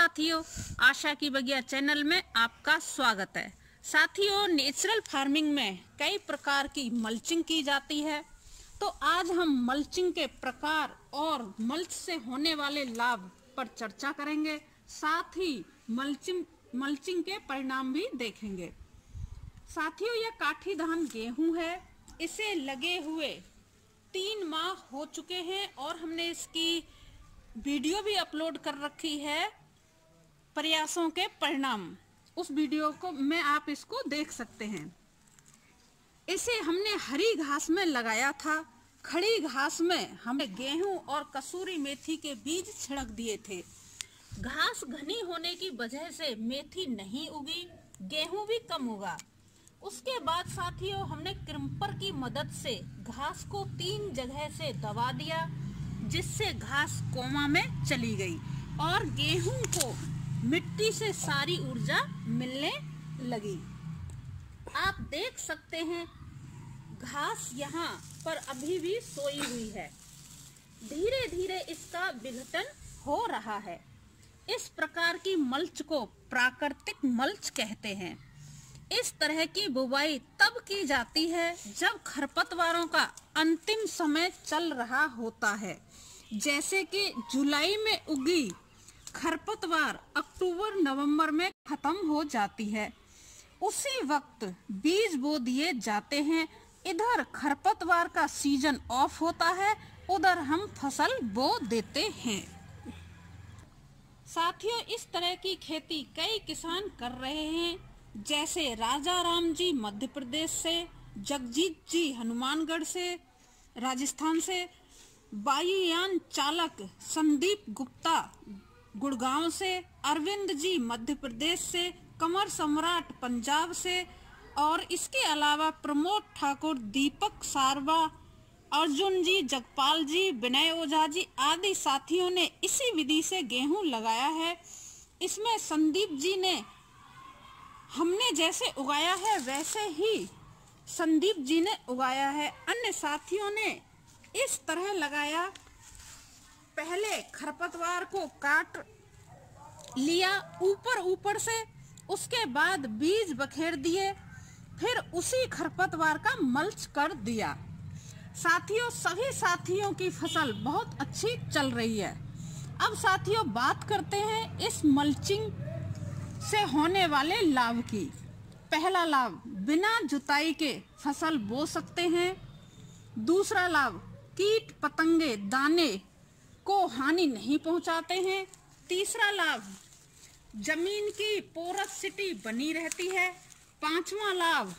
साथियों, आशा की बगिया चैनल में आपका स्वागत है। साथियों, नेचुरल फार्मिंग में कई प्रकार की मल्चिंग की जाती है, तो आज हम मल्चिंग के प्रकार और मल्च से होने वाले लाभ पर चर्चा करेंगे। साथ ही मल्चिंग के परिणाम भी देखेंगे। साथियों, यह काठी धान गेहूं है। इसे लगे हुए 3 माह हो चुके हैं और हमने इसकी वीडियो भी अपलोड कर रखी है, प्रयासों के परिणाम। उस वीडियो को में आप इसको देख सकते हैं। इसे हमने हरी घास में लगाया था। खड़ी घास में हमने गेहूं और कसूरी मेथी के बीज छिड़क दिए थे। घास घनी होने की वजह से मेथी नहीं उगी, गेहूं भी कम उगा। उसके बाद साथियों, हमने क्रिम्पर की मदद से घास को 3 जगह से दबा दिया, जिससे घास कोमा में चली गई और गेहूं को मिट्टी से सारी ऊर्जा मिलने लगी। आप देख सकते हैं घास यहाँ पर अभी भी सोई हुई है। धीरे धीरे इसका विघटन हो रहा है। इस प्रकार की मल्च को प्राकृतिक मल्च कहते हैं। इस तरह की बुवाई तब की जाती है जब खरपतवारों का अंतिम समय चल रहा होता है। जैसे कि जुलाई में उगी खरपतवार अक्टूबर नवंबर में खत्म हो जाती है। उसी वक्त बीज बो दिए जाते हैं। इधर खरपतवार का सीजन ऑफ होता है, उधर हम फसल बो देते हैं। साथियों, इस तरह की खेती कई किसान कर रहे हैं, जैसे राजा राम जी मध्य प्रदेश से, जगजीत जी हनुमानगढ़ से, राजस्थान से, वायुयान चालक संदीप गुप्ता गुड़गांव से, अरविंद जी मध्य प्रदेश से, कमर सम्राट पंजाब से और इसके अलावा प्रमोद ठाकुर, दीपक सारवा, अर्जुन जी, जगपाल जी, विनय ओझा जी आदि साथियों ने इसी विधि से गेहूं लगाया है। इसमें संदीप जी ने हमने जैसे उगाया है वैसे ही संदीप जी ने उगाया है। अन्य साथियों ने इस तरह लगाया। पहले खरपतवार को काट लिया ऊपर से, उसके बाद बीज बखेर दिए, फिर उसी खरपतवार का मल्च कर दिया। साथियों, सभी साथियों की फसल बहुत अच्छी चल रही है। अब साथियों, बात करते हैं इस मल्चिंग से होने वाले लाभ की। पहला लाभ, बिना जुताई के फसल बो सकते हैं। दूसरा लाभ, कीट पतंगे दाने को हानि नहीं पहुंचाते हैं। तीसरा लाभ, जमीन की पोरसिटी बनी रहती है। पांचवा लाभ,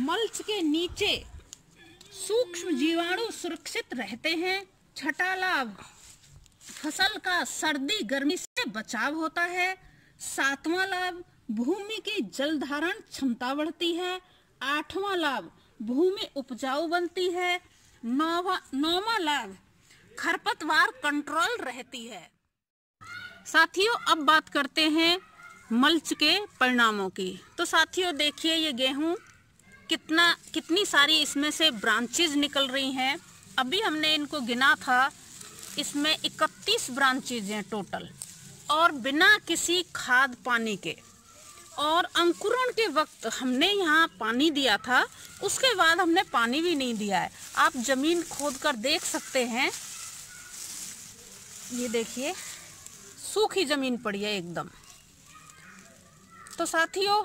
मल्च के नीचे सूक्ष्म जीवाणु सुरक्षित रहते हैं। छठा लाभ, फसल का सर्दी गर्मी से बचाव होता है। सातवां लाभ, भूमि की जल धारण क्षमता बढ़ती है। आठवां लाभ, भूमि उपजाऊ बनती है। नौवां लाभ, खरपतवार कंट्रोल रहती है। साथियों, अब बात करते हैं मल्च के परिणामों की। तो साथियों देखिए, ये गेहूं कितनी सारी इसमें से ब्रांचेज निकल रही हैं। अभी हमने इनको गिना था, इसमें 31 ब्रांचेज हैं टोटल, और बिना किसी खाद पानी के। और अंकुरण के वक्त हमने यहाँ पानी दिया था, उसके बाद हमने पानी भी नहीं दिया है। आप जमीन खोद कर देख सकते हैं, ये देखिए सूखी जमीन पड़ी है एकदम। तो साथियों,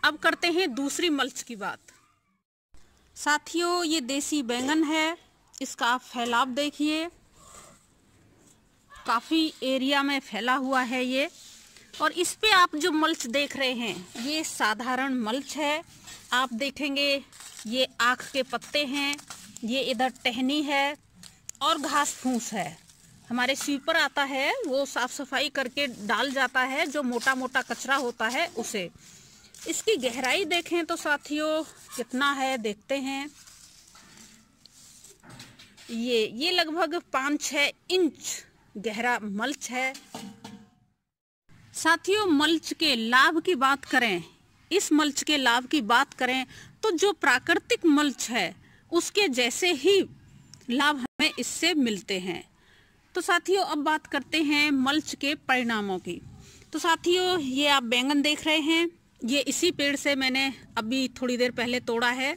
अब करते हैं दूसरी मल्च की बात। साथियों, ये देसी बैंगन है। इसका आप फैलाव देखिए, काफी एरिया में फैला हुआ है ये। और इस पे आप जो मल्च देख रहे हैं, ये साधारण मल्च है। आप देखेंगे ये आख के पत्ते हैं, ये इधर टहनी है और घास फूस है। हमारे स्वीपर आता है, वो साफ सफाई करके डाल जाता है, जो मोटा मोटा कचरा होता है उसे। इसकी गहराई देखें तो साथियों कितना है, देखते हैं। ये लगभग 5-6 इंच गहरा मल्च है। साथियों, मल्च के लाभ की बात करें, इस मल्च के लाभ की बात करें तो जो प्राकृतिक मल्च है उसके जैसे ही लाभ हमें इससे मिलते हैं। तो साथियों अब बात करते हैं मल्च के परिणामों की। तो साथियों ये आप बैंगन देख रहे हैं, ये इसी पेड़ से मैंने अभी थोड़ी देर पहले तोड़ा है।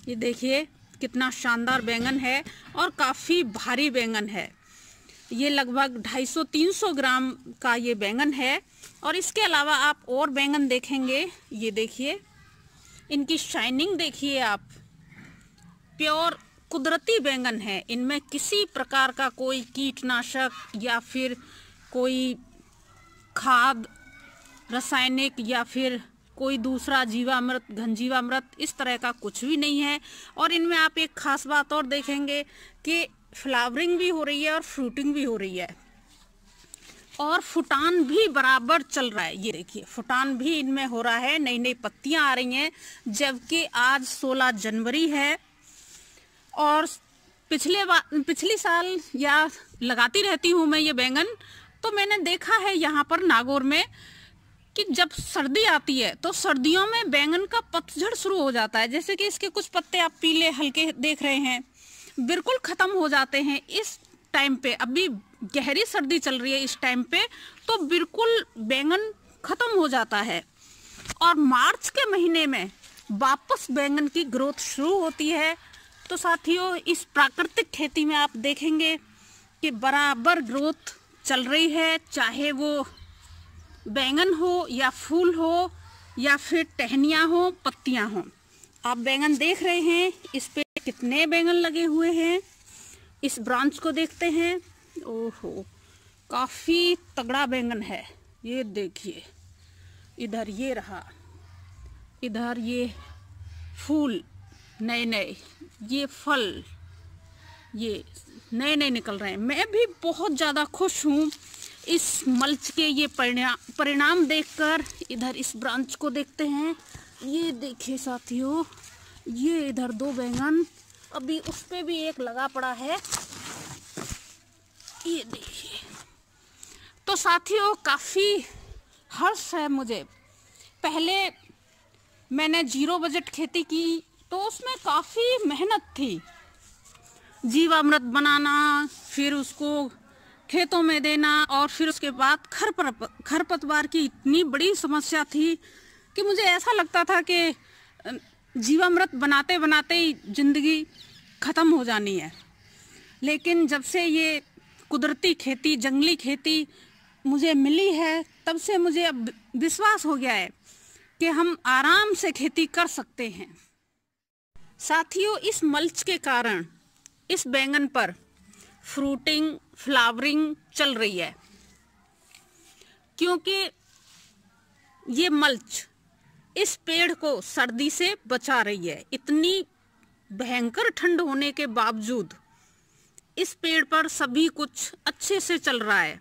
ये देखिए कितना शानदार बैंगन है और काफ़ी भारी बैंगन है। ये लगभग 250-300 ग्राम का ये बैंगन है। और इसके अलावा आप और बैंगन देखेंगे, ये देखिए इनकी शाइनिंग देखिए आप, प्योर कुदरती बैंगन है। इनमें किसी प्रकार का कोई कीटनाशक या फिर कोई खाद, रासायनिक या फिर कोई दूसरा जीवामृत, घनजीवामृत इस तरह का कुछ भी नहीं है। और इनमें आप एक खास बात और देखेंगे कि फ्लावरिंग भी हो रही है और फ्रूटिंग भी हो रही है और फुटान भी बराबर चल रहा है। ये देखिए फुटान भी इनमें हो रहा है, नई नई पत्तियां आ रही हैं। जबकि आज 16 जनवरी है और पिछली साल या लगाती रहती हूँ मैं ये बैंगन, तो मैंने देखा है यहाँ पर नागौर में कि जब सर्दी आती है तो सर्दियों में बैंगन का पतझड़ शुरू हो जाता है। जैसे कि इसके कुछ पत्ते आप पीले हल्के देख रहे हैं, बिल्कुल खत्म हो जाते हैं इस टाइम पे। अभी गहरी सर्दी चल रही है इस टाइम पे, तो बिल्कुल बैंगन खत्म हो जाता है। और मार्च के महीने में वापस बैंगन की ग्रोथ शुरू होती है। तो साथियों इस प्राकृतिक खेती में आप देखेंगे कि बराबर ग्रोथ चल रही है, चाहे वो बैंगन हो या फूल हो या फिर टहनियाँ हो, पत्तियाँ हो। आप बैंगन देख रहे हैं, इस पे कितने बैंगन लगे हुए हैं। इस ब्रांच को देखते हैं, ओहो काफ़ी तगड़ा बैंगन है। ये देखिए इधर ये रहा, इधर ये फूल नए नए, ये फल ये नए नए निकल रहे हैं। मैं भी बहुत ज़्यादा खुश हूँ इस मल्च के ये परिणाम देखकर। इधर इस ब्रांच को देखते हैं, ये देखिए साथियों, ये इधर 2 बैंगन, अभी उस पे भी एक लगा पड़ा है, ये देखिए। तो साथियों काफ़ी हर्ष है मुझे। पहले मैंने 0 बजट खेती की तो उसमें काफ़ी मेहनत थी, जीवामृत बनाना, फिर उसको खेतों में देना और फिर उसके बाद खरपतवार की इतनी बड़ी समस्या थी कि मुझे ऐसा लगता था कि जीवामृत बनाते बनाते ही जिंदगी ख़त्म हो जानी है। लेकिन जब से ये कुदरती खेती, जंगली खेती मुझे मिली है, तब से मुझे अब विश्वास हो गया है कि हम आराम से खेती कर सकते हैं। साथियों इस मल्च के कारण इस बैंगन पर फ्रूटिंग, फ्लावरिंग चल रही है, क्योंकि ये मल्च इस पेड़ को सर्दी से बचा रही है। इतनी भयंकर ठंड होने के बावजूद इस पेड़ पर सभी कुछ अच्छे से चल रहा है।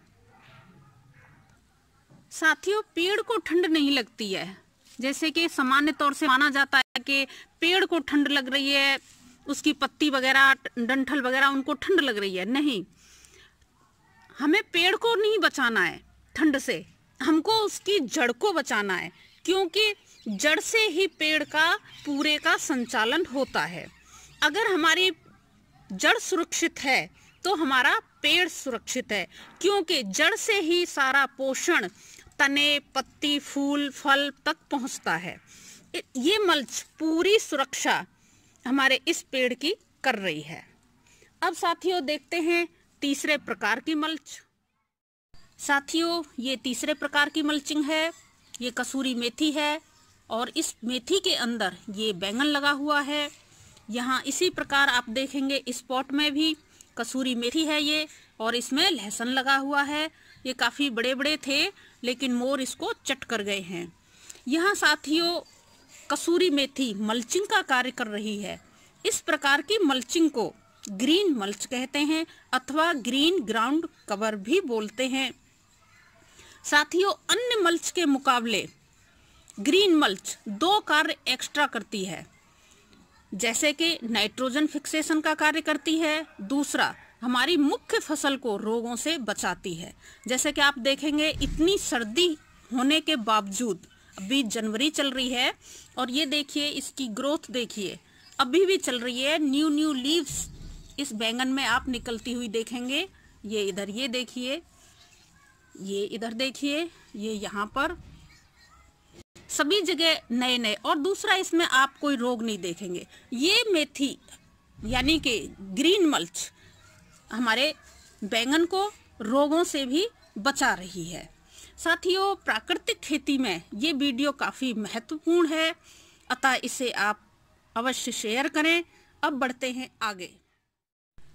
साथियों पेड़ को ठंड नहीं लगती है, जैसे कि सामान्य तौर से माना जाता है कि पेड़ को ठंड लग रही है, उसकी पत्ती वगैरह, डंठल वगैरह उनको ठंड लग रही है। नहीं, हमें पेड़ को नहीं बचाना है ठंड से, हमको उसकी जड़ को बचाना है, क्योंकि जड़ से ही पेड़ का पूरे का संचालन होता है। अगर हमारी जड़ सुरक्षित है तो हमारा पेड़ सुरक्षित है, क्योंकि जड़ से ही सारा पोषण तने, पत्ती, फूल, फल तक पहुंचता है। ये मल्च पूरी सुरक्षा हमारे इस पेड़ की कर रही है। अब साथियों देखते हैं तीसरे प्रकार की मल्च। साथियों ये तीसरे प्रकार की मल्चिंग है, ये कसूरी मेथी है और इस मेथी के अंदर ये बैंगन लगा हुआ है। यहाँ इसी प्रकार आप देखेंगे इस पॉट में भी कसूरी मेथी है ये, और इसमें लहसुन लगा हुआ है। ये काफ़ी बड़े बड़े थे लेकिन मोर इसको चट कर गए हैं। यहाँ साथियों कसूरी मेथी मल्चिंग का कार्य कर रही है। इस प्रकार की मल्चिंग को ग्रीन मल्च कहते हैं अथवा ग्रीन ग्राउंड कवर भी बोलते हैं। साथियों अन्य मल्च के मुकाबले ग्रीन मल्च 2 कार्य एक्स्ट्रा करती है, जैसे कि नाइट्रोजन फिक्सेशन का कार्य करती है, दूसरा हमारी मुख्य फसल को रोगों से बचाती है। जैसे कि आप देखेंगे इतनी सर्दी होने के बावजूद, अभी जनवरी चल रही है और ये देखिए इसकी ग्रोथ देखिए अभी भी चल रही है। न्यू लीव्स इस बैंगन में आप निकलती हुई देखेंगे। ये इधर ये देखिए, ये इधर देखिए, ये यहाँ पर सभी जगह नए नए। और दूसरा, इसमें आप कोई रोग नहीं देखेंगे। ये मेथी यानी कि ग्रीन मल्च हमारे बैंगन को रोगों से भी बचा रही है। साथियों, प्राकृतिक खेती में ये वीडियो काफ़ी महत्वपूर्ण है, अतः इसे आप अवश्य शेयर करें। अब बढ़ते हैं आगे।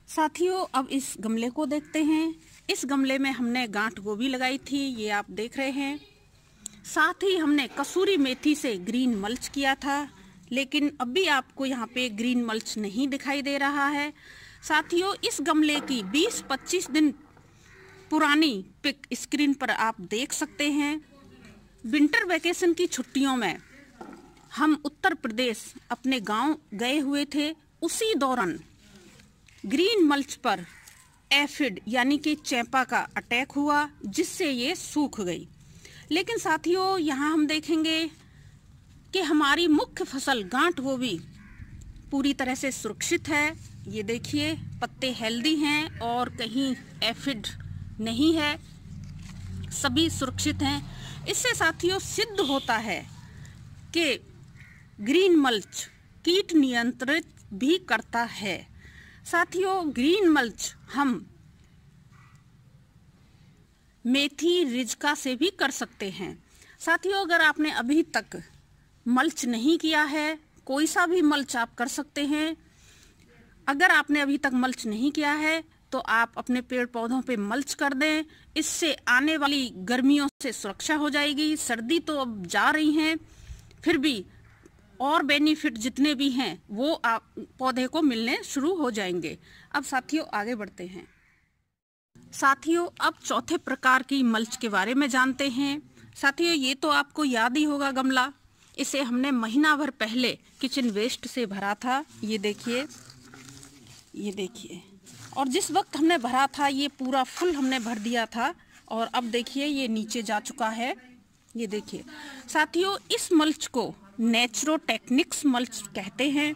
साथियों, अब इस गमले को देखते हैं। इस गमले में हमने गांठ गोभी लगाई थी, ये आप देख रहे हैं। साथ ही हमने कसूरी मेथी से ग्रीन मल्च किया था, लेकिन अभी आपको यहाँ पे ग्रीन मल्च नहीं दिखाई दे रहा है। साथियों, इस गमले की 20-25 दिन पुरानी पिक स्क्रीन पर आप देख सकते हैं। विंटर वैकेशन की छुट्टियों में हम उत्तर प्रदेश अपने गांव गए हुए थे। उसी दौरान ग्रीन मल्च पर एफिड यानी कि चैंपा का अटैक हुआ, जिससे ये सूख गई। लेकिन साथियों, यहाँ हम देखेंगे कि हमारी मुख्य फसल गांठ गोभी पूरी तरह से सुरक्षित है। ये देखिए, पत्ते हेल्दी हैं और कहीं एफिड नहीं है, सभी सुरक्षित हैं। इससे साथियों सिद्ध होता है कि ग्रीन मल्च कीट नियंत्रित भी करता है। साथियों, ग्रीन मल्च हम मेथी रिजका से भी कर सकते हैं। साथियों, अगर आपने अभी तक मल्च नहीं किया है, कोई सा भी मल्च आप कर सकते हैं। अगर आपने अभी तक मल्च नहीं किया है तो आप अपने पेड़ पौधों पे मल्च कर दें। इससे आने वाली गर्मियों से सुरक्षा हो जाएगी। सर्दी तो अब जा रही हैं, फिर भी और बेनिफिट जितने भी हैं वो आप पौधे को मिलने शुरू हो जाएंगे। अब साथियों आगे बढ़ते हैं। साथियों, अब चौथे प्रकार की मल्च के बारे में जानते हैं। साथियों, ये तो आपको याद ही होगा गमला। इसे हमने महीना भर पहले किचन वेस्ट से भरा था। ये देखिए, ये देखिए। और जिस वक्त हमने भरा था ये पूरा फुल हमने भर दिया था, और अब देखिए ये नीचे जा चुका है। ये देखिए साथियों, इस मल्च को नेचुरोटेक्निक्स मल्च कहते हैं।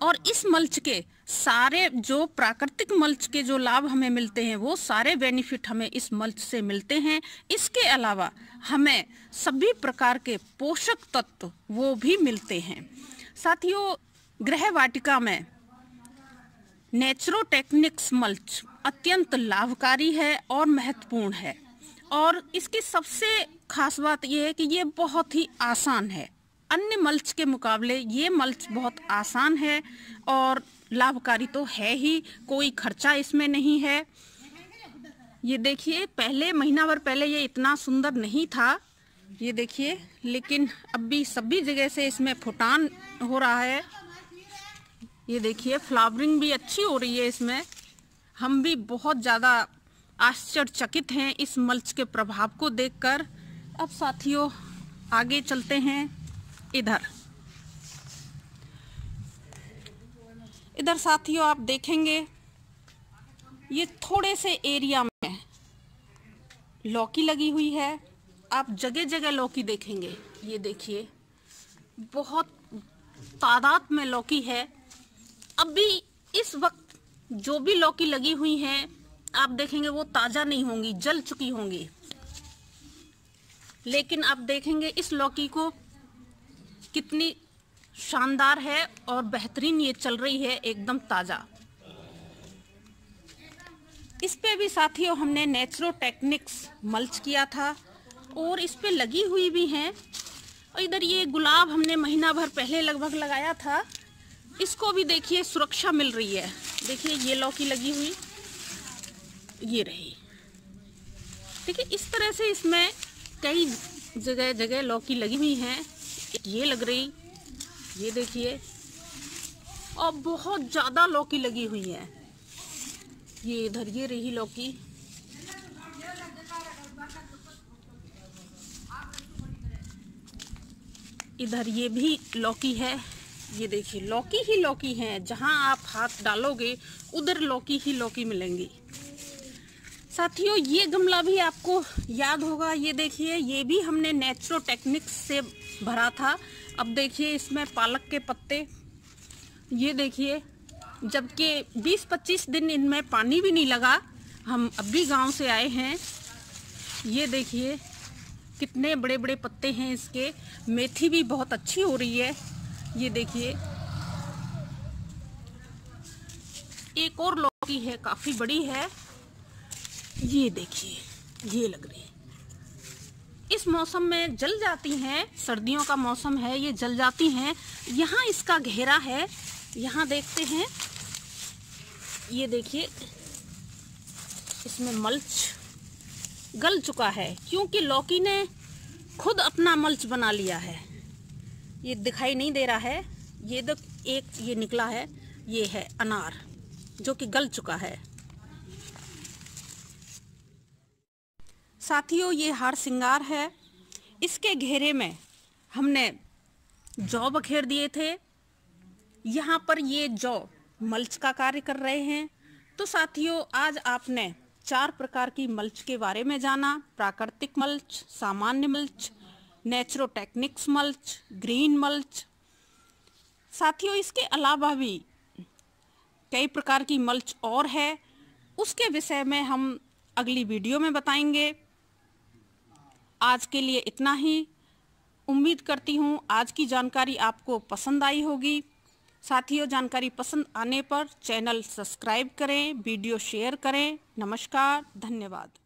और इस मल्च के सारे जो प्राकृतिक मल्च के जो लाभ हमें मिलते हैं वो सारे बेनिफिट हमें इस मल्च से मिलते हैं। इसके अलावा हमें सभी प्रकार के पोषक तत्व वो भी मिलते हैं। साथियों, गृह वाटिका में नेचुरोटेक्निक्स मल्च अत्यंत लाभकारी है और महत्वपूर्ण है। और इसकी सबसे खास बात यह है कि ये बहुत ही आसान है। अन्य मल्च के मुकाबले ये मल्च बहुत आसान है और लाभकारी तो है ही, कोई खर्चा इसमें नहीं है। ये देखिए, पहले महीना भर पहले ये इतना सुंदर नहीं था, ये देखिए, लेकिन अब भी सभी जगह से इसमें फुटान हो रहा है। ये देखिए, फ्लावरिंग भी अच्छी हो रही है इसमें। हम भी बहुत ज़्यादा आश्चर्यचकित हैं इस मल्च के प्रभाव को देखकर। अब साथियों आगे चलते हैं। इधर साथियों आप देखेंगे ये थोड़े से एरिया में लौकी लगी हुई है। आप जगह जगह लौकी देखेंगे। ये देखिए, बहुत तादाद में लौकी है। अभी इस वक्त जो भी लौकी लगी हुई हैं आप देखेंगे वो ताज़ा नहीं होंगी, जल चुकी होंगी। लेकिन आप देखेंगे इस लौकी को कितनी शानदार है और बेहतरीन ये चल रही है, एकदम ताज़ा। इस पे भी साथियों हमने नेचुरोटेक्निक्स मल्च किया था और इस पे लगी हुई भी हैं। और इधर ये गुलाब हमने महीना भर पहले लगभग लगाया था, इसको भी देखिए सुरक्षा मिल रही है। देखिए ये लौकी लगी हुई, ये रही। देखिए इस तरह से इसमें कई जगह जगह लौकी लगी हुई हैं। ये लग रही, ये देखिए, और बहुत ज़्यादा लौकी लगी हुई है। ये इधर ये रही लौकी। इधर ये भी लौकी है। ये देखिए लौकी ही लौकी है, जहां आप हाथ डालोगे उधर लौकी ही लौकी मिलेंगी। साथियों ये गमला भी आपको याद होगा। ये देखिए, ये भी हमने नेचुरोटेक्निक्स से भरा था। अब देखिए इसमें पालक के पत्ते, ये देखिए, जबकि 20-25 दिन इनमें पानी भी नहीं लगा, हम अभी गांव से आए हैं। ये देखिए कितने बड़े बड़े पत्ते हैं इसके। मेथी भी बहुत अच्छी हो रही है। ये देखिए एक और लौकी है, काफी बड़ी है। ये देखिए ये लग रही है। इस मौसम में जल जाती हैं, सर्दियों का मौसम है, ये जल जाती हैं। यहाँ इसका घेरा है, यहाँ देखते हैं। ये देखिए इसमें मल्च गल चुका है क्योंकि लौकी ने खुद अपना मल्च बना लिया है। ये दिखाई नहीं दे रहा है। ये एक ये निकला है, ये है अनार जो कि गल चुका है। साथियों ये हार श्रृंगार है। इसके घेरे में हमने जौ बखेर दिए थे। यहाँ पर ये जौ मल्च का कार्य कर रहे हैं। तो साथियों आज आपने 4 प्रकार की मल्च के बारे में जाना। प्राकृतिक मल्च, सामान्य मल्च, नेचुरोटेक्निक्स मल्च, ग्रीन मल्च। साथियों इसके अलावा भी कई प्रकार की मल्च और है, उसके विषय में हम अगली वीडियो में बताएंगे। आज के लिए इतना ही। उम्मीद करती हूँ आज की जानकारी आपको पसंद आई होगी। साथियों जानकारी पसंद आने पर चैनल सब्सक्राइब करें, वीडियो शेयर करें। नमस्कार, धन्यवाद।